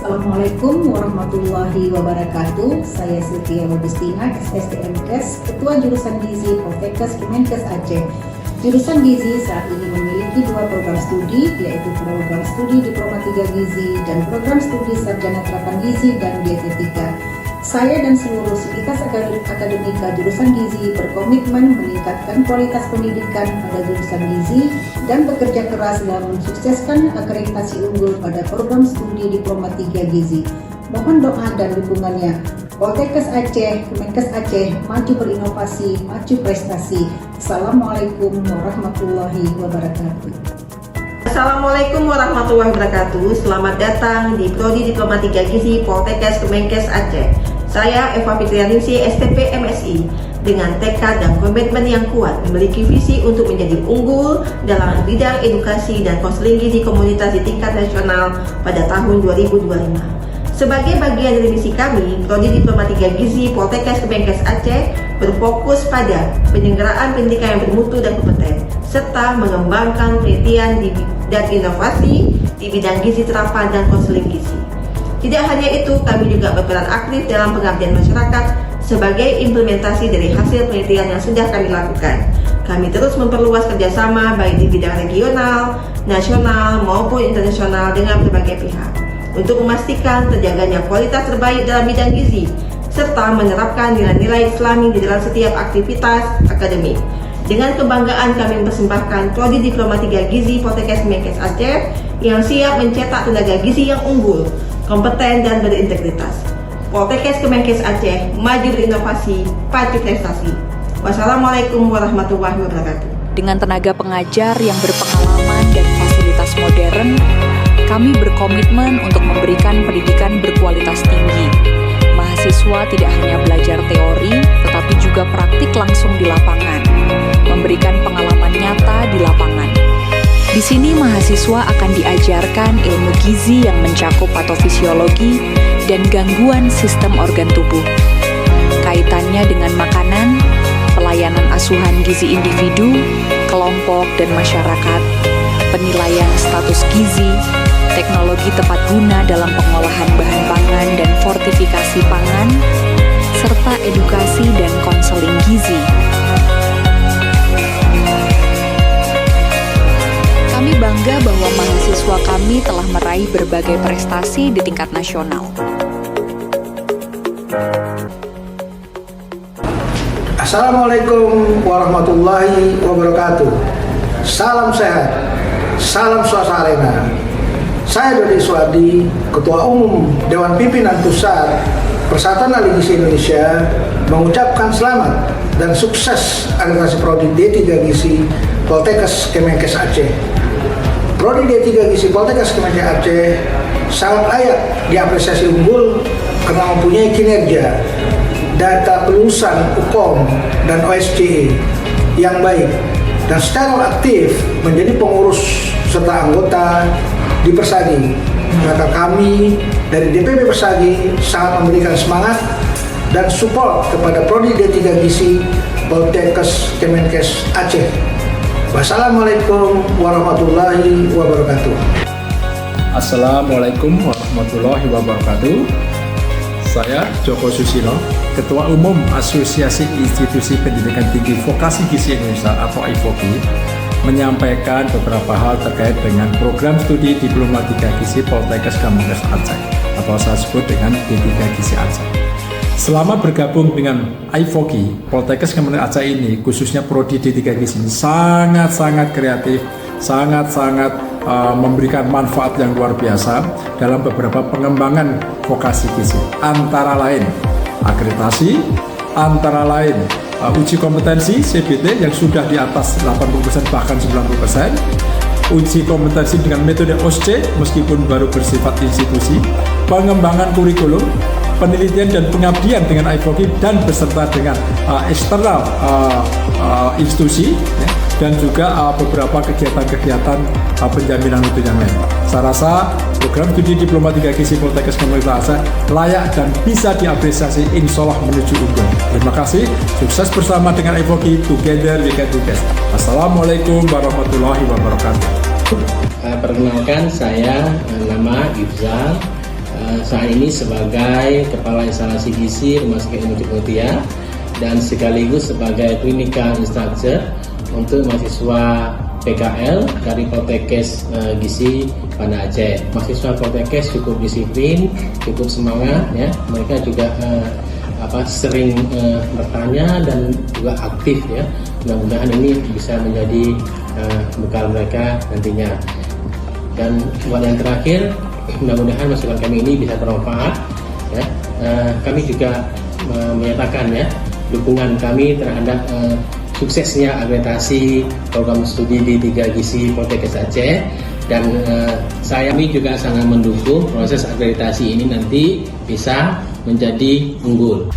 Assalamualaikum warahmatullahi wabarakatuh. Saya Sylvia Augustina, SSTMKes, Ketua Jurusan Gizi Poltekkes Kemenkes Aceh. Jurusan Gizi saat ini memiliki dua program studi, yaitu program studi Diploma 3 Gizi dan program studi Sarjana Terapan Gizi dan Dietetika. Saya dan seluruh sivitas akademika jurusan Gizi berkomitmen meningkatkan kualitas pendidikan pada jurusan Gizi dan bekerja keras dalam mensukseskan akreditasi unggul pada program studi Diploma 3 Gizi. Mohon doa dan dukungannya. Poltekkes Aceh, Kemenkes Aceh, maju berinovasi, maju prestasi. Assalamualaikum warahmatullahi wabarakatuh. Assalamualaikum warahmatullahi wabarakatuh. Selamat datang di Prodi Diploma 3 Gizi Poltekkes Kemenkes Aceh. Saya Eva Fitrianingsi, STP MSI, dengan tekad dan komitmen yang kuat memiliki visi untuk menjadi unggul dalam bidang edukasi dan konseling gizi komunitas di tingkat nasional pada tahun 2025. Sebagai bagian dari misi kami, Prodi Diploma 3 Gizi Poltekkes Kemenkes Aceh berfokus pada penyelenggaraan pendidikan yang bermutu dan kompeten, serta mengembangkan penelitian dan inovasi di bidang gizi terapan dan konseling gizi. Tidak hanya itu, kami juga berperan aktif dalam pengabdian masyarakat sebagai implementasi dari hasil penelitian yang sudah kami lakukan. Kami terus memperluas kerjasama baik di bidang regional, nasional, maupun internasional dengan berbagai pihak untuk memastikan terjaganya kualitas terbaik dalam bidang gizi, serta menerapkan nilai-nilai Islami di dalam setiap aktivitas akademik. Dengan kebanggaan kami mempersembahkan Prodi Diploma 3 Gizi Poltekkes Kemenkes Aceh yang siap mencetak tenaga gizi yang unggul, kompeten dan berintegritas. Poltekkes Kemenkes Aceh, maju berinovasi, maju prestasi. Wassalamualaikum warahmatullahi wabarakatuh. Dengan tenaga pengajar yang berpengalaman dan fasilitas modern, kami berkomitmen untuk memberikan pendidikan berkualitas tinggi. Mahasiswa tidak hanya belajar teori, tetapi juga praktik langsung di lapangan, memberikan pengalaman nyata di lapangan. Di sini mahasiswa akan diajarkan ilmu gizi yang mencakup patofisiologi dan gangguan sistem organ tubuh. Kaitannya dengan makanan, pelayanan asuhan gizi individu, kelompok, dan masyarakat, penilaian status gizi, teknologi tepat guna dalam pengolahan bahan pangan dan fortifikasi pangan, serta edukasi dan konseling gizi. Kami bangga bahwa mahasiswa kami telah meraih berbagai prestasi di tingkat nasional. Assalamualaikum warahmatullahi wabarakatuh. Salam sehat, salam swasarena. Saya Dodi Suwardi, Ketua Umum Dewan Pimpinan Pusat Persatuan Ahli Gizi Indonesia, mengucapkan selamat dan sukses akreditasi Prodi D3 Gizi Poltekkes Kemenkes Aceh. Prodi D3 Gizi Poltekkes Kemenkes Aceh sangat layak diapresiasi unggul karena mempunyai kinerja, data kelulusan UKOM dan OSCE yang baik, dan secara aktif menjadi pengurus serta anggota di Persagi. Maka kami dari DPP Persagi sangat memberikan semangat dan support kepada Prodi D3 Gizi Poltekkes Kemenkes Aceh. Wassalamualaikum warahmatullahi wabarakatuh. Assalamualaikum warahmatullahi wabarakatuh. Saya Joko Susilo, Ketua Umum Asosiasi Institusi Pendidikan Tinggi Vokasi Gizi Indonesia atau AIVOGI, menyampaikan beberapa hal terkait dengan program studi Diploma 3 Gizi Poltekkes Kemenkes Aceh atau saya sebut dengan D3 Gizi Aceh. Selama bergabung dengan AIVOGI, Poltekkes Kemenkes Aceh ini, khususnya Prodi D3 Gizi ini sangat-sangat kreatif, sangat-sangat memberikan manfaat yang luar biasa dalam beberapa pengembangan vokasi gizi. Antara lain akreditasi, antara lain uji kompetensi CBT yang sudah di atas 80% bahkan 90%, uji kompetensi dengan metode OSCE meskipun baru bersifat institusi, pengembangan kurikulum, penelitian dan pengabdian dengan AIVOGI dan beserta dengan eksternal institusi, dan juga beberapa kegiatan-kegiatan penjaminan mutu yang lain. Saya rasa program studi Diploma 3 Gizi Poltekkes Kemenkes Aceh layak dan bisa diapresiasi, insya Allah menuju unggul. Terima kasih, sukses bersama dengan AIVOGI, together we can do best. Assalamualaikum warahmatullahi wabarakatuh. Perkenalkan, saya nama Ifzal, saat ini sebagai Kepala Instalasi Gizi Rumah Sakit Umum Ciputia dan sekaligus sebagai clinical instructor untuk mahasiswa PKL dari Poltekkes Gizi Banda Aceh. Mahasiswa Poltekkes cukup disiplin, cukup semangat ya. Mereka juga sering bertanya dan juga aktif ya. Mudah-mudahan ini bisa menjadi bekal mereka nantinya. Dan buat yang terakhir, mudah-mudahan masukan kami ini bisa bermanfaat ya. Kami juga menyatakan ya dukungan kami terhadap suksesnya akreditasi program studi di 3 gizi Poltekkes Aceh, dan kami juga sangat mendukung proses akreditasi ini nanti bisa menjadi unggul.